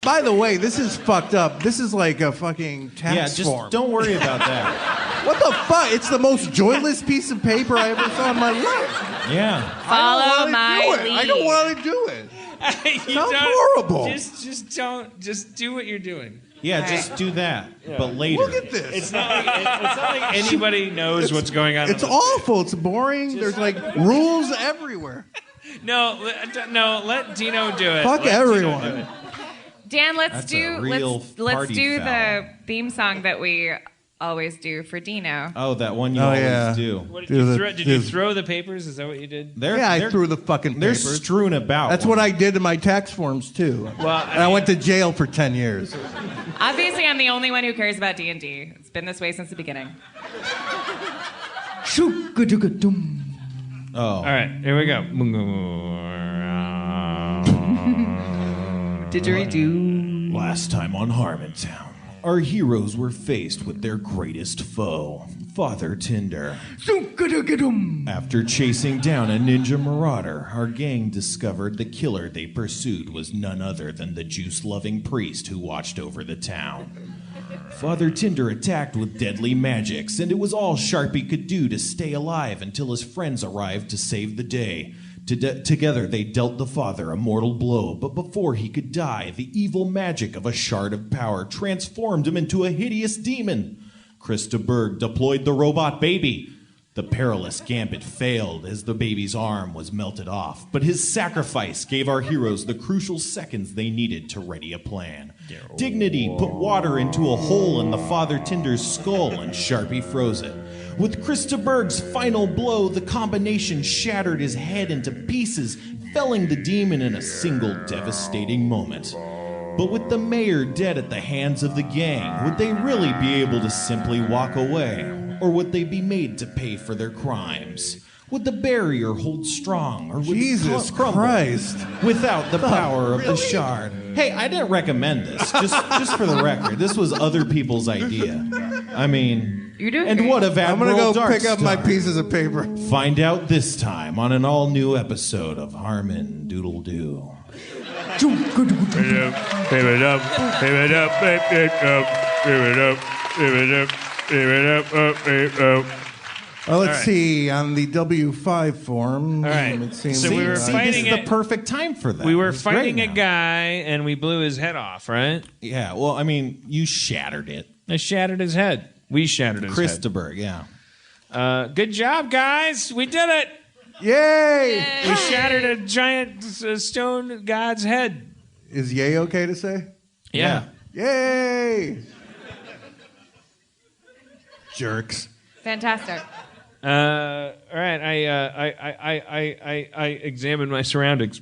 By the way, this is fucked up. This is like a fucking tax form. Don't worry about that. What the fuck? It's the most joyless piece of paper I ever saw in my life. Yeah. Follow my lead. I don't want to do it. Sounds horrible. Just do what you're doing. Yeah, just do that, but later. Look at this. It's not like anybody knows what's going on. It's awful. It's boring. There's like rules everywhere. No, let Dino do it. Fuck everyone. Dan, let's That's do a real let's do party the theme song that we always do for Dino. Oh, that one you always do. What, did you throw the papers? Is that what you did? I threw the fucking They're papers. strewn about. That's what I did to my tax forms, too. Well, and I went to jail for 10 years. Obviously, I'm the only one who cares about D&D. It's been this way since the beginning. Oh. All right, here we go. Didgeridoo. Last time on Harmontown, our heroes were faced with their greatest foe, Father Tinder. After chasing down a ninja marauder, our gang discovered the killer they pursued was none other than the juice-loving priest who watched over the town. Father Tinder attacked with deadly magics, and it was all Sharpie could do to stay alive until his friends arrived to save the day. Together they dealt the father a mortal blow, but before he could die, the evil magic of a shard of power transformed him into a hideous demon. Krista Berg deployed the robot baby. The perilous gambit failed as the baby's arm was melted off, but his sacrifice gave our heroes the crucial seconds they needed to ready a plan. Dignity put water into a hole in the Father Tinder's skull, and Sharpie froze it. With Krista Berg's final blow, the combination shattered his head into pieces, felling the demon in a single devastating moment. But with the mayor dead at the hands of the gang, would they really be able to simply walk away? Or would they be made to pay for their crimes? Would the barrier hold strong, or would Jesus it crumble Christ. without the power of the shard? Hey, I didn't recommend this. Just for the record, this was other people's idea. I mean, You're doing and great. what of I'm Admiral going to go pick up my Darkstar? pieces of paper. Find out this time on an all-new episode of Harmon Doodle Doo. Well, let's see. On the W5 form, All right. it seems So we were See, fighting this is it. the perfect time for that. We were It's great fighting a now. guy, and we blew his head off, right? Yeah, well, I mean, you shattered it. I shattered his head. We shattered his head. Christopher, yeah. Good job, guys. We did it. Yay! We shattered a giant stone god's head. Is yay okay to say? Yeah. Yay! Jerks. Fantastic. All right. I examined my surroundings.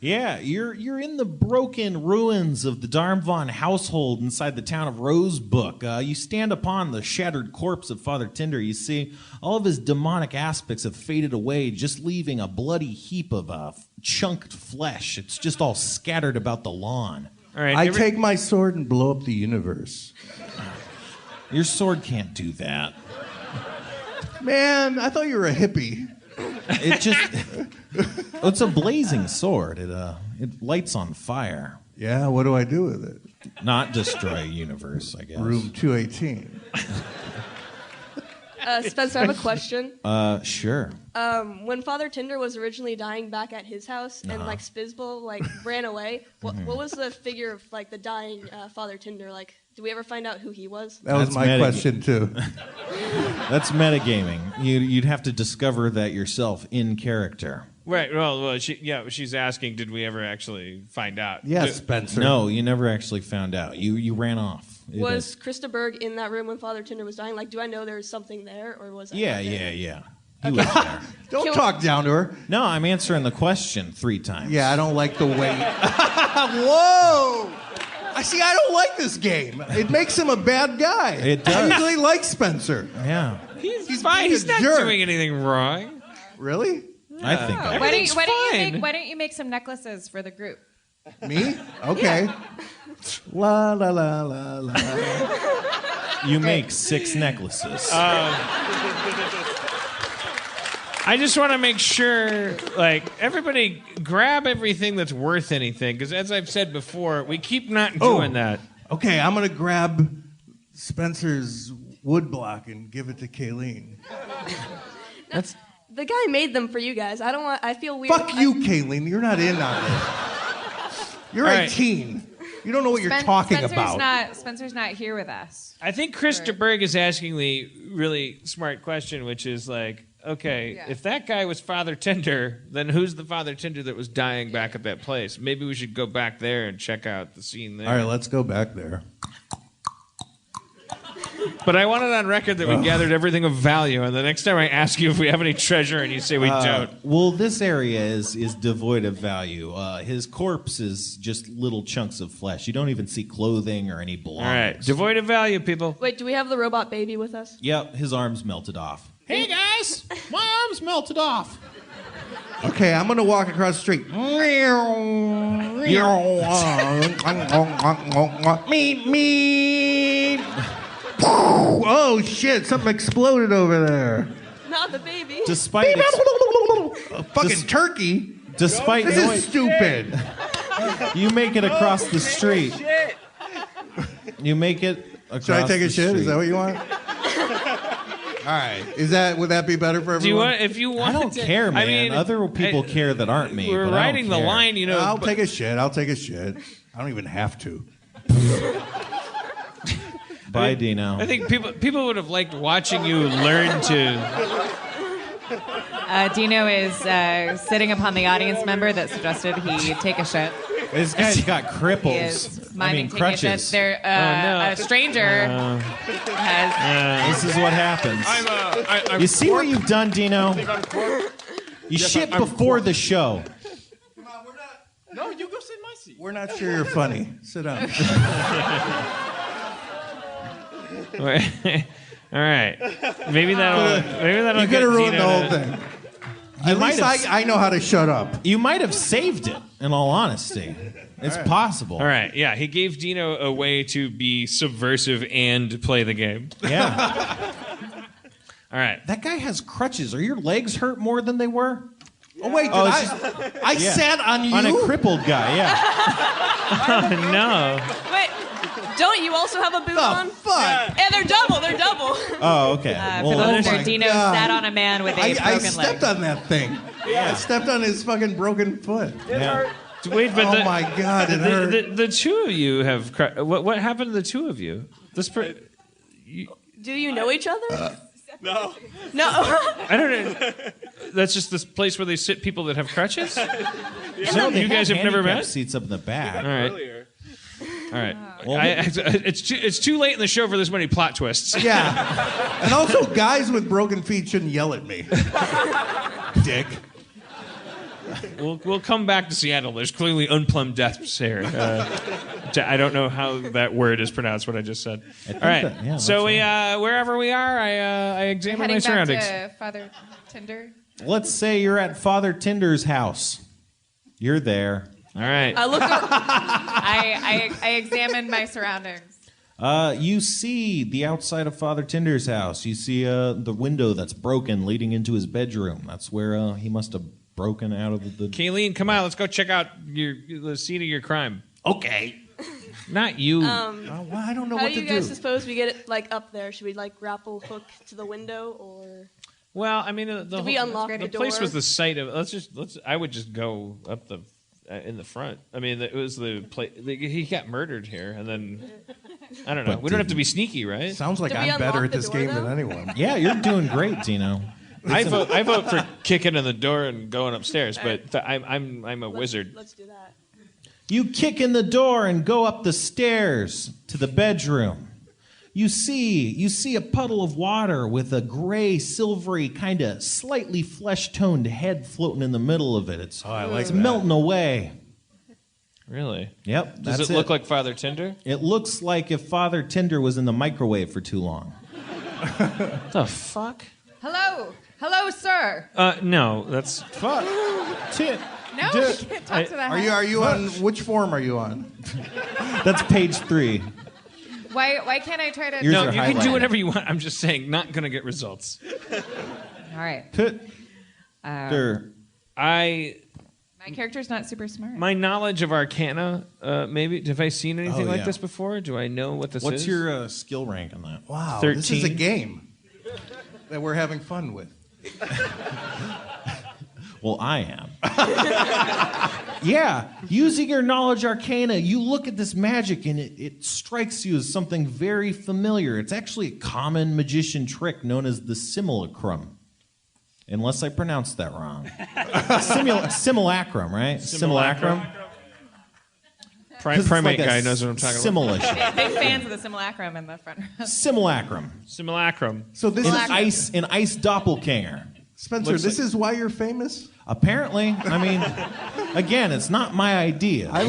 Yeah, you're in the broken ruins of the Darmvon household inside the town of Rosebrook. You stand upon the shattered corpse of Father Tinder. You see all of his demonic aspects have faded away, just leaving a bloody heap of chunked flesh. It's just all scattered about the lawn. All right. I take my sword and blow up the universe. Your sword can't do that. Man, I thought you were a hippie. It just it's a blazing sword. It lights on fire. Yeah, what do I do with it? Not destroy a universe, I guess. Room 218. Spencer, I have a question. Sure. When Father Tinder was originally dying back at his house and like Spizzbulb like ran away, what was the figure of like the dying Father Tinder? Like, did we ever find out who he was? That was That's my meta- question, too. That's metagaming. You'd have to discover that yourself in character. Right. Well, she's asking, did we ever actually find out? Yes, Spencer. No, you never actually found out. You ran off. Was Krista Berg in that room when Father Tinder was dying? Like, do I know there was something there, or was that Yeah. not there? He was there. Don't talk down to her. No, I'm answering the question 3 times. Yeah, I don't like the way... Whoa! I don't like this game. It makes him a bad guy. It does. I usually like Spencer. Yeah. He's fine. being He's a not jerk. doing anything wrong. Really? I think that. Why Everything's fine. don't you make some necklaces for the group? Me? Okay. La la la la la. You make 6 necklaces. I just want to make sure, like, everybody grab everything that's worth anything, because as I've said before, we keep not doing that. Okay, I'm gonna grab Spencer's woodblock and give it to Kayleen. That's The guy made them for you guys. I feel weird. Fuck you, Kayleen. You're not in on this. You're All right. 18. You don't know what you're talking about. Spencer's not here with us. I think Chris DeBerg is asking the really smart question, which is like, okay, if that guy was Father Tinder, then who's the Father Tinder that was dying back at that place? Maybe we should go back there and check out the scene there. All right, let's go back there. But I want it on record that we gathered everything of value, and the next time I ask you if we have any treasure and you say we don't. Well, this area is devoid of value. His corpse is just little chunks of flesh. You don't even see clothing or any belongings. All right, devoid of value, people. Wait, do we have the robot baby with us? Yep, his arms melted off. Hey, guys! My arms melted off. Okay, I'm gonna walk across the street. Me. Oh shit! Something exploded over there. Not the baby. Despite A fucking turkey. despite This is stupid. you make it across the street. You make it across Should I take a the shit? street. Is that what you want? All right. Would that be better for everyone? Do you want, if you want I don't to, care, man. I mean, Other people care that aren't me. We're but I don't riding the care. line, you know. I'll but- take a shit. I don't even have to. Bye, Dino. I think people would have liked watching you learn to. Dino is sitting upon the audience member that suggested he take a shit. This guy's got He cripples. is minding taking a shit. crutches. There, no. a stranger has. This is what happens. You see what you've done, Dino? You shit before the show. Come on, we're not. No, you go sit in my seat. We're not sure you're funny. Sit down. All right. Maybe that'll You get could have ruined Dino the whole to- thing. At least I know how to shut up. You might have saved it, in all honesty. It's possible. All right. Yeah, he gave Dino a way to be subversive and play the game. Yeah. All right. That guy has crutches. Are your legs hurt more than they were? Oh wait, I Yeah. sat on you. On a crippled guy, yeah. No. Wait, don't you also have a boot on? The fuck? And they're double. They're double. Oh, okay. For the oh listener, my Dino God. sat on a man with a I broken stepped leg. on that thing. Yeah. I stepped on his fucking broken foot. Yeah. Wait, but Oh my God, it hurt. the two of you have. What happened to the two of you? Do you know each other? No. No. I don't know. That's just this place where they sit people that have crutches? No, you guys have never handicap met? seats up in the back. All right. Earlier. All right. It's too late in the show for this many plot twists. Yeah. And also, guys with broken feet shouldn't yell at me. Dick. We'll come back to Seattle. There's clearly unplumbed deaths here. I don't know how that word is pronounced. What I just said. All right. So we wherever we are, I examine my Heading surroundings. back to Father Tinder. Let's say you're at Father Tinder's house. You're there. All right. I look. I examined my surroundings. You see the outside of Father Tinder's house. You see the window that's broken leading into his bedroom. That's where he must have broken out of the... Kayleen, come on. Let's go check out the scene of your crime. Okay. Not you. Well, I don't know How what do to you guys do. suppose we get it like up there? Should we like grapple hook to the window or? Well, I mean, Did we unlock the the place door? was the site of. I would just go up the in the front. I mean, it was the place. He got murdered here, and then I don't know. But We don't have to be sneaky, right? Sounds like Did we I'm better unlock at the this door, game than though? anyone. Yeah, you're doing great, Dino. I vote for kicking in the door and going upstairs, but I'm a wizard. Let's do that. You kick in the door and go up the stairs to the bedroom. You see a puddle of water with a gray, silvery, kind of slightly flesh-toned head floating in the middle of it. It's melting away. Really? Yep. Does that's it look like Father Tinder? It looks like if Father Tinder was in the microwave for too long. The fuck? Hello, sir. No, that's Fuck. No, we can't talk to that. Are you on which form are you on? That's page 3. Why can't I try to? Yours no. are You can do highlighted. whatever you want. I'm just saying, not gonna get results. All right. Sure. My character's not super smart. My knowledge of Arcana, maybe. Have I seen anything like yeah. this before? Do I know what this is? What's your skill rank on that? Wow, 13. this is a game that we're having fun with. Well, I am. Yeah, using your knowledge arcana, you look at this magic and it strikes you as something very familiar. It's actually a common magician trick known as the simulacrum. Unless I pronounced that wrong. Simulacrum, right? Simulacrum. Primate like guy knows what I'm talking about. Simulation. Big fans of the simulacrum in the front row. Simulacrum. Simulacrum. So this is An ice doppelganger. Spencer. This is why you're famous. Apparently, I mean, again, it's not my idea. I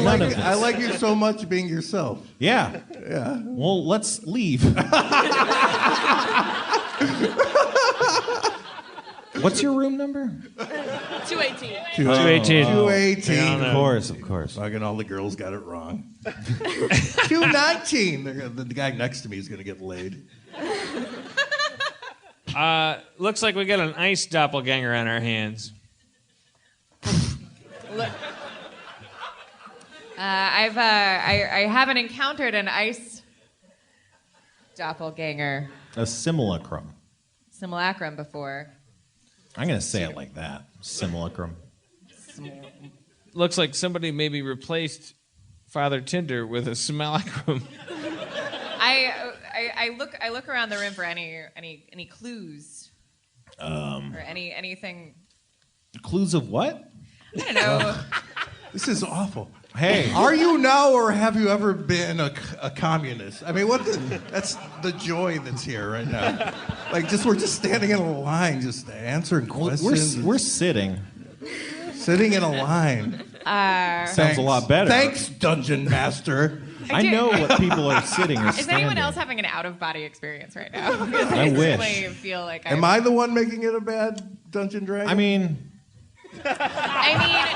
like you so much being yourself. Yeah. Yeah. Well, let's leave. What's your room number? 218. 218. 218. Of course. Fucking all the girls got it wrong. 219. The guy next to me is gonna get laid. Looks like we got an ice doppelganger on our hands. I haven't encountered an ice doppelganger A simulacrum. before. I'm gonna say it like that. Simulacrum. Looks like somebody maybe replaced Father Tinder with a simulacrum. I look around the room for any clues. Or anything. Clues of what? I don't know. This is awful. Hey. Are you now, or have you ever been a communist? I mean, that's the joy that's here right now. Like, we're just standing in a line, just answering questions. We're sitting. Sitting in a line. Sounds a lot better. Thanks, Dungeon Master. I know what people are sitting or Is standing. anyone else having an out-of-body experience right now? I wish. Certainly feel like Am I the one making it a bad Dungeon Dragon? I mean,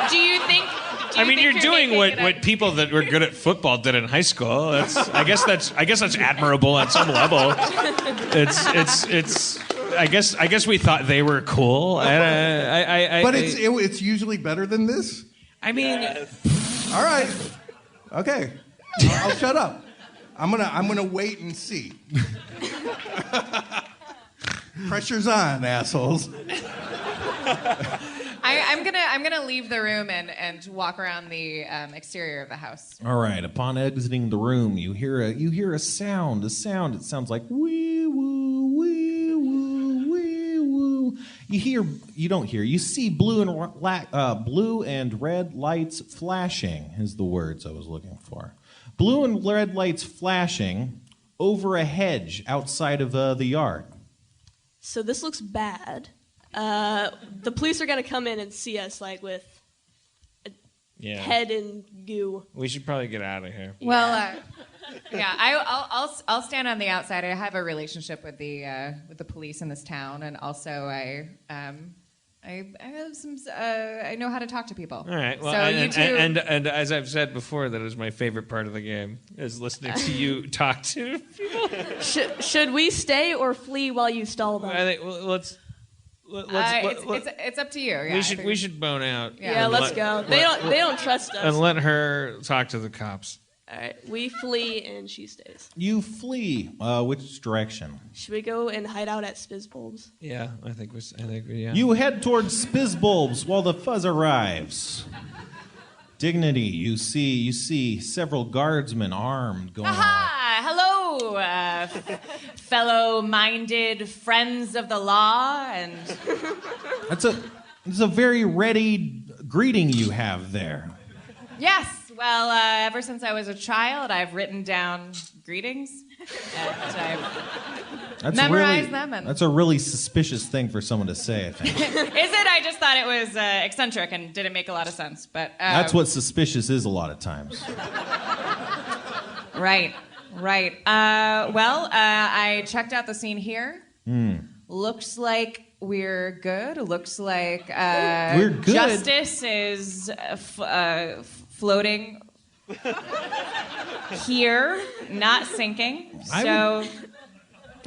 do you think? You're doing what people that were good at football did in high school. I guess that's admirable at some level. It's. I guess we thought they were cool. But it's usually better than this. I mean, all right, okay, I'll shut up. I'm gonna wait and see. Pressure's on, assholes. I'm gonna leave the room and walk around the exterior of the house. all right. Upon exiting the room, you hear a sound. It sounds like wee woo, wee woo, wee woo. You see blue and red lights flashing. Is the words I was looking for. Blue and red lights flashing over a hedge outside of the yard. So this looks bad. The police are gonna come in and see us like with head in goo. We should probably get out of here. Well, I'll stand on the outside. I have a relationship with the police in this town, and also I have some. I know how to talk to people. All right. Well, so and, you two, and as I've said before, that is my favorite part of the game is listening to you talk to people. Should we stay or flee while you stall them? I think let's. It's up to you. Yeah, we should bone out. Yeah, let's go. They don't trust us. And let her talk to the cops. All right, we flee and she stays. You flee. Which direction? Should we go and hide out at Spizzbulb's? Yeah, I think yeah. You head towards Spizzbulb's while the fuzz arrives. Dignity, you see several guardsmen armed going on. Hello, fellow-minded friends of the law, and It's a very ready greeting you have there. yes. Well, ever since I was a child, I've written down greetings, and I've memorized them. And That's a really suspicious thing for someone to say, I think. is it? I just thought it was eccentric and didn't make a lot of sense. But That's what suspicious is a lot of times. Right. I checked out the scene here. Looks like we're good. Looks like We're good. justice is floating here, not sinking. So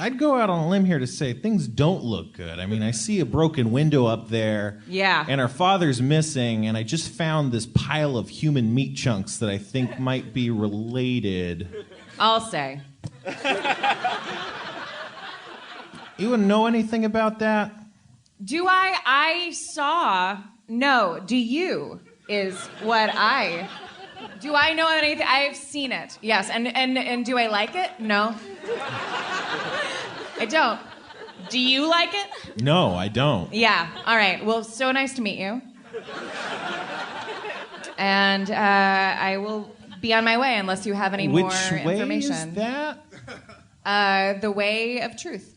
I'd go out on a limb here to say things don't look good. I mean, I see a broken window up there. Yeah. And our father's missing, and I just found this pile of human meat chunks that I think might be related. I'll say. You wouldn't know anything about that? Do I saw... No, do you is what I... Do I know anything? I've seen it, yes. And do I like it? No. I don't. Do you like it? No, I don't. Yeah, all right. Well, so nice to meet you. And I will be on my way unless you have any more information. Which way is that? The way of truth.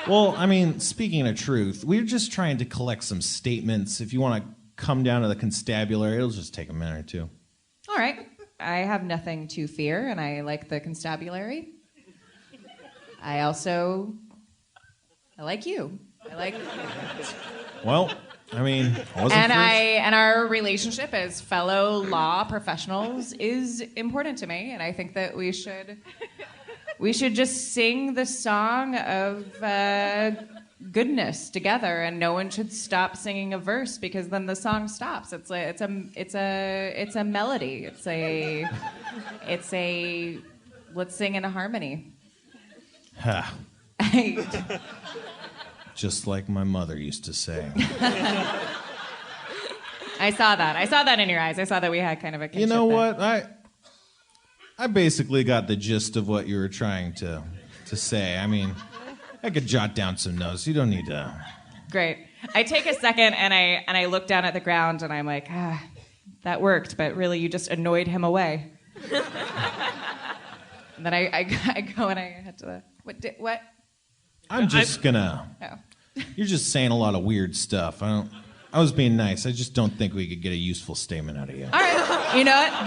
Well, I mean, speaking of truth, we're just trying to collect some statements. If you want to come down to the constabulary, it'll just take a minute or two. All right. I have nothing to fear, and I like the constabulary. I like you. Well, I mean, I wasn't first. And our relationship as fellow law professionals is important to me, and I think that we should just sing the song of goodness together, and no one should stop singing a verse because then the song stops. It's a melody. It's a let's sing in a harmony. Ha. Just like my mother used to say. I saw that in your eyes. I saw that we had kind of a kinship. You know there. what? I basically got the gist of what you were trying to say. I mean, I could jot down some notes. You don't need to. Great. I take a second and I look down at the ground and I'm like, that worked, but really you just annoyed him away. And then I go and I head to the what? I'm just gonna. Oh. You're just saying a lot of weird stuff. I was being nice. I just don't think we could get a useful statement out of you. All right. You know what?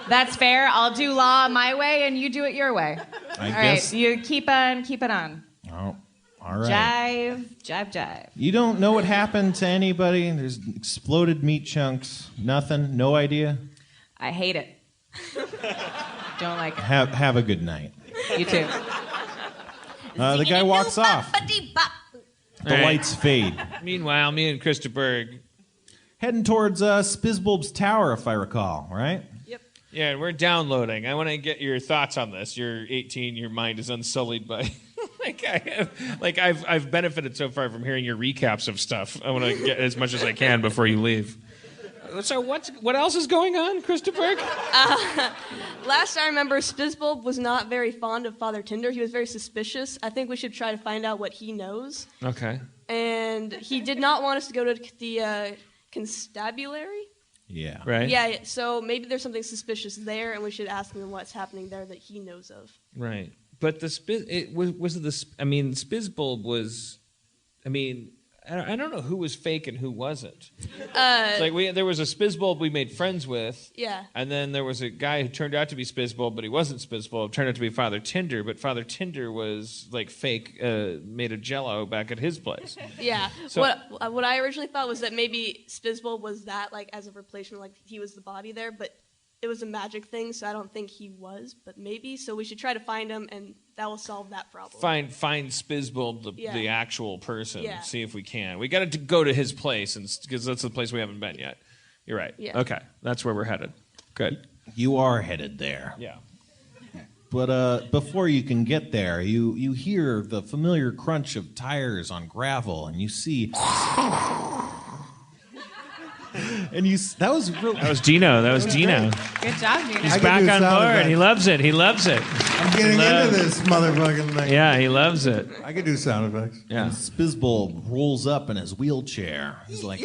That's fair. I'll do law my way and you do it your way. I All guess. right. You keep it on. Oh, all right. Jive. You don't know what happened to anybody? There's exploded meat chunks. Nothing? No idea? I hate it. Don't like it. Have a good night. You too. The guy walks off. The All right. lights fade. Meanwhile, me and Krista Berg, Heading towards Spizzbulb's tower, if I recall, right? Yep. yeah, we're downloading. I want to get your thoughts on this. You're 18. Your mind is unsullied by... I've benefited so far from hearing your recaps of stuff. I want to get as much as I can before you leave. So what else is going on, Krista Berg? Last I remember, Spizzbulb was not very fond of Father Tinder. He was very suspicious. I think we should try to find out what he knows. Okay. And he did not want us to go to the constabulary. Yeah. Right? Yeah, so maybe there's something suspicious there, and we should ask him what's happening there that he knows of. Right. But Spizzbulb was... I mean... I don't know who was fake and who wasn't. There was a Spizzbulb we made friends with. Yeah. And then there was a guy who turned out to be Spizzbulb, but he wasn't Spizzbulb. Turned out to be Father Tinder, but Father Tinder was fake, made of Jello back at his place. Yeah. So, what I originally thought was that maybe Spizzbulb was that as a replacement, he was the body there, but it was a magic thing, so I don't think he was, but maybe. So we should try to find him, and that will solve that problem. Find Spizzbulb, the actual person. Yeah. See if we can. We got to go to his place, because that's the place we haven't been yet. You're right. Yeah. Okay, that's where we're headed. Good. You are headed there. Yeah. But before you can get there, you hear the familiar crunch of tires on gravel, and you see... And that was real. That was Dino. Good job, Dino. He's I could back do on sound board. effects. He loves it. I'm getting into this motherfucking thing. Yeah, he loves it. I could do sound effects. Yeah. And Spizzbulb rolls up in his wheelchair. He's like,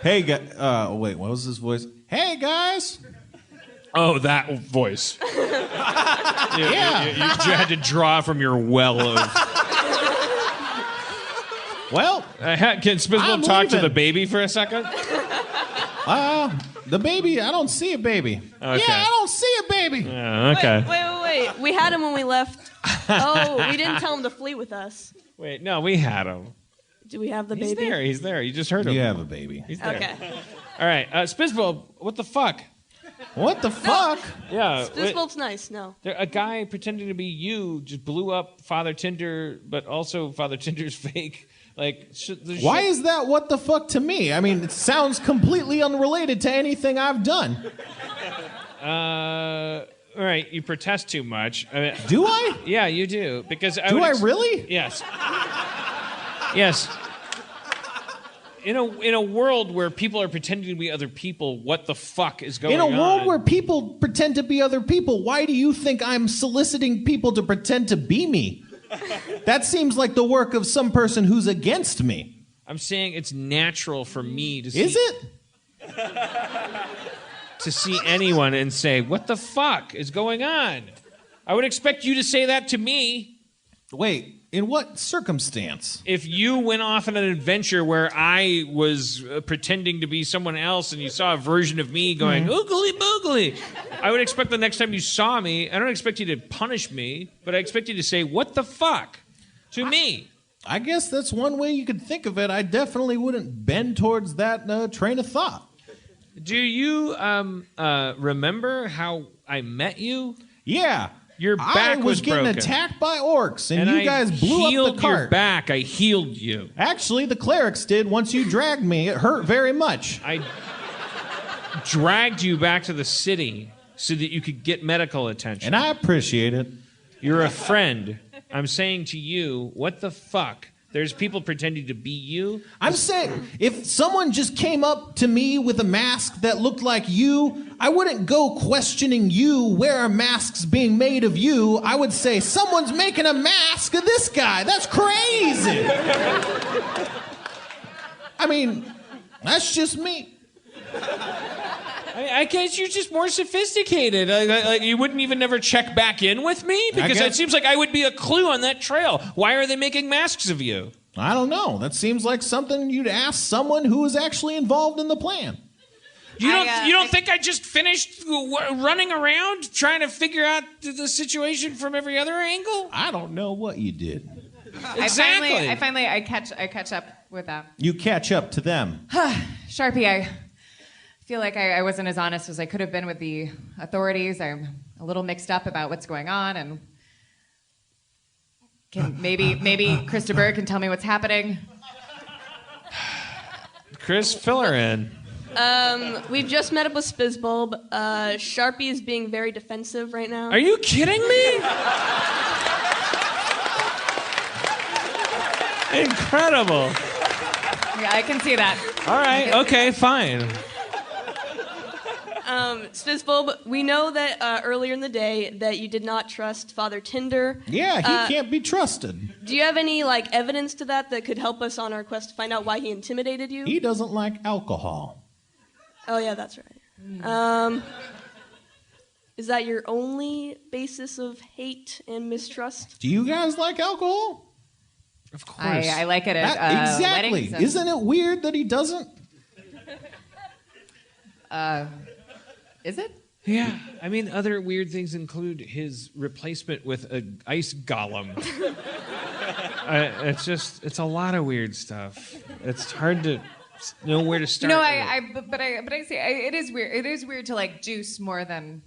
"Hey, wait, what was his voice? Hey, guys." Oh, that voice. You had to draw from your well of... Well, can Spizzbulb I'm talk to leaving. the baby for a second? the baby. I don't see a baby. Okay. Yeah, I don't see a baby. Okay. Wait. We had him when we left. Oh, we didn't tell him to flee with us. Wait, no, we had him. Do we have the He's baby? there. You just heard him. You have a baby. He's there. Okay. All right, Spizzbulb, what the fuck? What the fuck? Yeah. Spizzbulb's nice. No. A guy pretending to be you just blew up Father Tinder, but also Father Tinder's fake. Like, why is that what the fuck to me? I mean, it sounds completely unrelated to anything I've done. All right, you protest too much. I mean, do I? Yeah, you do. Because do I really? Yes. Yes. In a world where people are pretending to be other people, what the fuck is going on? In a world where people pretend to be other people, why do you think I'm soliciting people to pretend to be me? That seems like the work of some person who's against me. I'm saying it's natural for me to see... Is it? To see anyone and say, what the fuck is going on? I would expect you to say that to me. Wait, in what circumstance? If you went off on an adventure where I was pretending to be someone else and you saw a version of me going, oogly boogly, I would expect the next time you saw me, I don't expect you to punish me, but I expect you to say, what the fuck, to me. I guess that's one way you could think of it. I definitely wouldn't bend towards that train of thought. Do you remember how I met you? Yeah. Your back was getting broken. Attacked by orcs, and you guys blew up the cart. Your back. I healed you. Actually, the clerics did once you dragged me. It hurt very much. I dragged you back to the city so that you could get medical attention. And I appreciate it. You're a friend. I'm saying to you, what the fuck? There's people pretending to be you. I'm saying, if someone just came up to me with a mask that looked like you, I wouldn't go questioning you, where are masks being made of you? I would say, someone's making a mask of this guy. That's crazy. I mean, that's just me. I guess you're just more sophisticated. Like you wouldn't even never check back in with me? Because it seems like I would be a clue on that trail. Why are they making masks of you? I don't know. That seems like something you'd ask someone who was actually involved in the plan. You don't think I just finished running around trying to figure out the situation from every other angle? I don't know what you did. Exactly. I catch up with them. You catch up to them. Sharpie, I feel like I wasn't as honest as I could have been with the authorities. I'm a little mixed up about what's going on, and maybe Christopher can tell me what's happening. Chris, fill her in. We've just met up with Spizzbulb. Sharpie is being very defensive right now. Are you kidding me? Incredible. Yeah, I can see that. All right, okay, fine. Spizzbulb, we know that earlier in the day that you did not trust Father Tinder. Yeah, he can't be trusted. Do you have any evidence to that could help us on our quest to find out why he intimidated you? He doesn't like alcohol. Oh yeah, that's right. Is that your only basis of hate and mistrust? Do you guys like alcohol? Of course. I like it at exactly. weddings. Isn't it weird that he doesn't? Is it? Yeah, I mean, other weird things include his replacement with an ice golem. It's a lot of weird stuff. It's hard to know where to start. No, but I say it is weird. It is weird to juice more than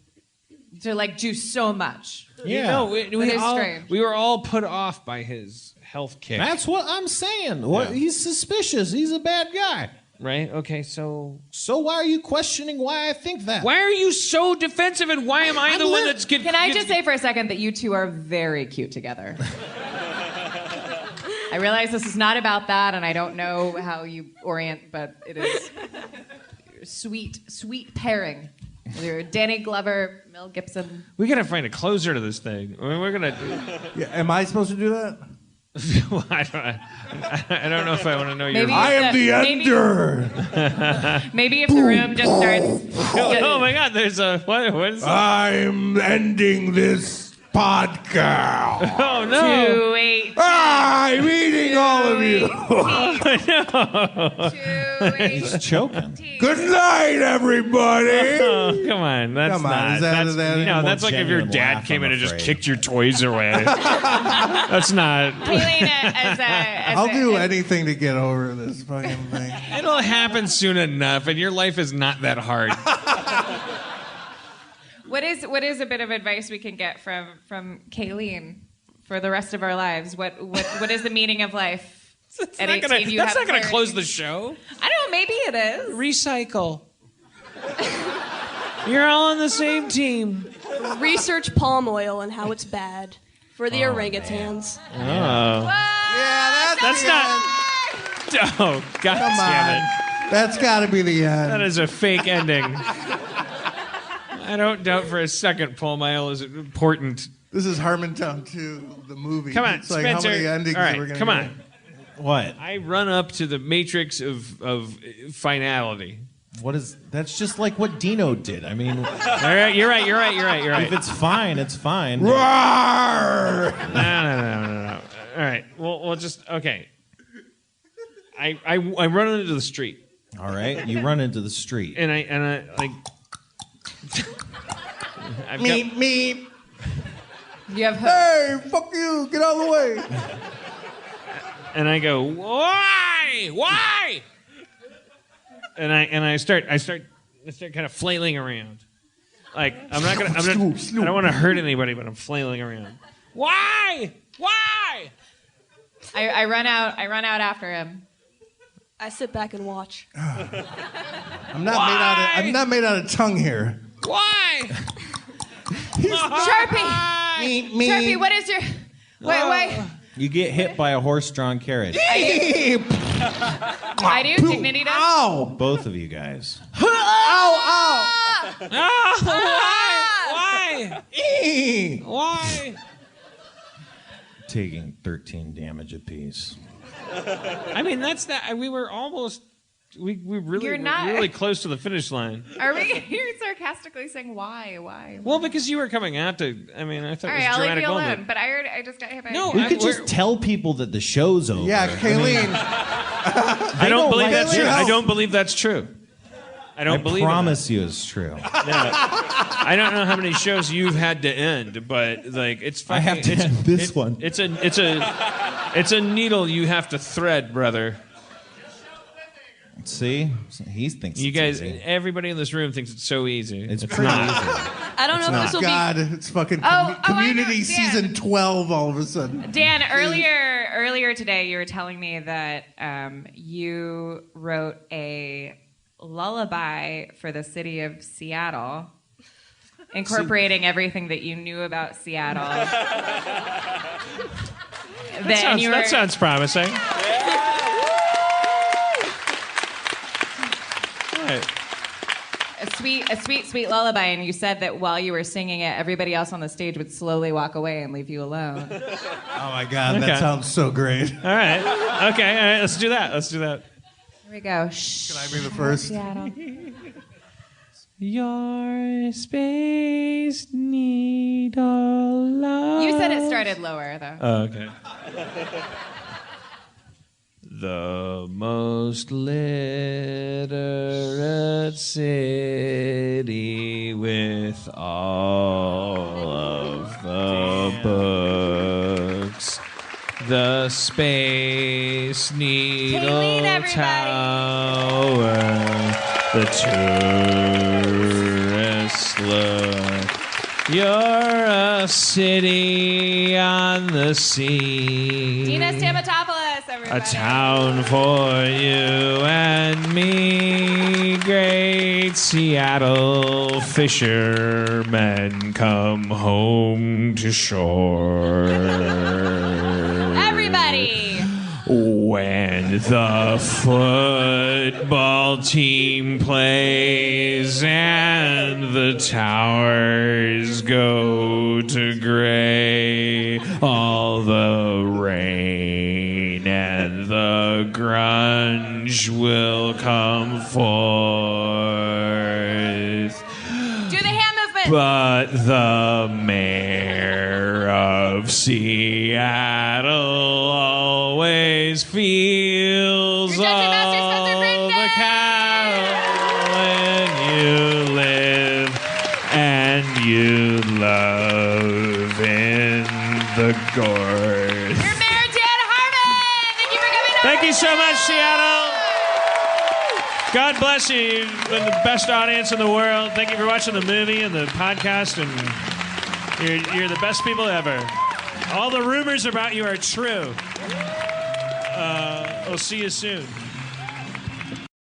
to juice so much. Yeah, we were all put off by his health kick. That's what I'm saying. Well, he's suspicious. He's a bad guy. Right? Okay, so why are you questioning why I think that? Why are you so defensive, and why am I the one that's getting... Can I just say for a second that you two are very cute together? I realize this is not about that, and I don't know how you orient, but it is sweet pairing. You're Danny Glover, Mel Gibson. We gotta find a closer to this thing. I mean, we're gonna... Yeah, am I supposed to do that? Well, I don't know if I want to know your... I am the ender. Maybe if the room just starts... Oh my God, there's a... What is that? I'm ending this podcast. Oh no. 2-8. I'm eating all of you. He's choking. Good night, everybody. Oh, come on. That's not... That's like if your genuine dad laugh, came in I'm and just afraid. kicked your toys away. That's not... I'll do anything to get over this fucking thing. It'll happen soon enough, and your life is not that hard. What is a bit of advice we can get from Kayleen for the rest of our lives? What is the meaning of life? At 18, That's not going to close the show. I don't know. Maybe it is. Recycle. You're all on the same team. Research palm oil and how it's bad for the orangutans. Oh. Yeah, That's not. Oh, God Come damn it. on. That's got to be the end. That is a fake ending. I don't doubt for a second palm oil is important. This is Harmontown 2, the movie. Come on, it's like Spencer. how many endings All right, we're gonna come get. on. What? I run up to the matrix of finality. What is? That's just like what Dino did. I mean, All right, you're right. if it's fine, it's fine. Roar! No. All right, we'll just okay. I run into the street. All right, you run into the street. And I like. I've Meep, meep. You have hope. Hey, fuck you. Get out of the way. and I go, why? And I start kind of flailing around. Like I don't want to hurt anybody, but I'm flailing around. Why? I run out after him. I sit back and watch. I'm not made out of tongue here. Why? Sharpie! Meep, Sharpie, what is your... Wait. You get hit by a horse-drawn carriage. I do? Dignity does? Ow! Both of you guys. Ow! Why? Taking 13 damage apiece. I mean, that's that. We were almost. We really You're were not- really close to the finish line. Are we... You're sarcastically saying why? Well, because you were coming out to. I mean, I thought All it was right, a I'll leave dramatic you alone. moment. But I just got hit by No, a... We I- could just we're- tell people that the show's over. Yeah, Kayleen. I don't don't believe like that's it. true. I don't believe that's true. I don't I believe promise you it's true. it. I don't know how many shows you've had to end, but like it's fucking. I have to end this one. It's a needle you have to thread, brother. See? He thinks You it's guys, easy. everybody in this room thinks it's so easy. It's pretty easy. I don't know if this will God, it's fucking I know, Community Dan. season 12 all of a sudden. Dan, earlier today, you were telling me that you wrote a lullaby for the city of Seattle, incorporating everything that you knew about Seattle. That sounds promising. Right. A sweet lullaby, and you said that while you were singing it, everybody else on the stage would slowly walk away and leave you alone. Oh my God, Okay. that sounds so great. All right. Okay. All right. Let's do that. Here we go. Can I be the first? Seattle. Your space needle love. You said it started lower, though. Oh, okay. The most literate city with all of the books. The Space Needle Kayleen, everybody. Tower. The tourist look. You're a city on the sea. Dino Stamatopoulos, everybody. A town for you and me. Great Seattle fishermen come home to shore. Everybody. When the football team plays and the towers go to gray, all the rain and the grunge will come forth. Do the hand movement. But the mayor of Seattle always feels Your judging master, all Spencer the Crittenden. cattle when you live and you love in the gorge. Your mayor, Dan Harmon. Thank you for coming over. Thank you so much, Seattle. God bless you. You've been the best audience in the world. Thank you for watching the movie and the podcast, and you're the best people ever. All the rumors about you are true. We'll see you soon.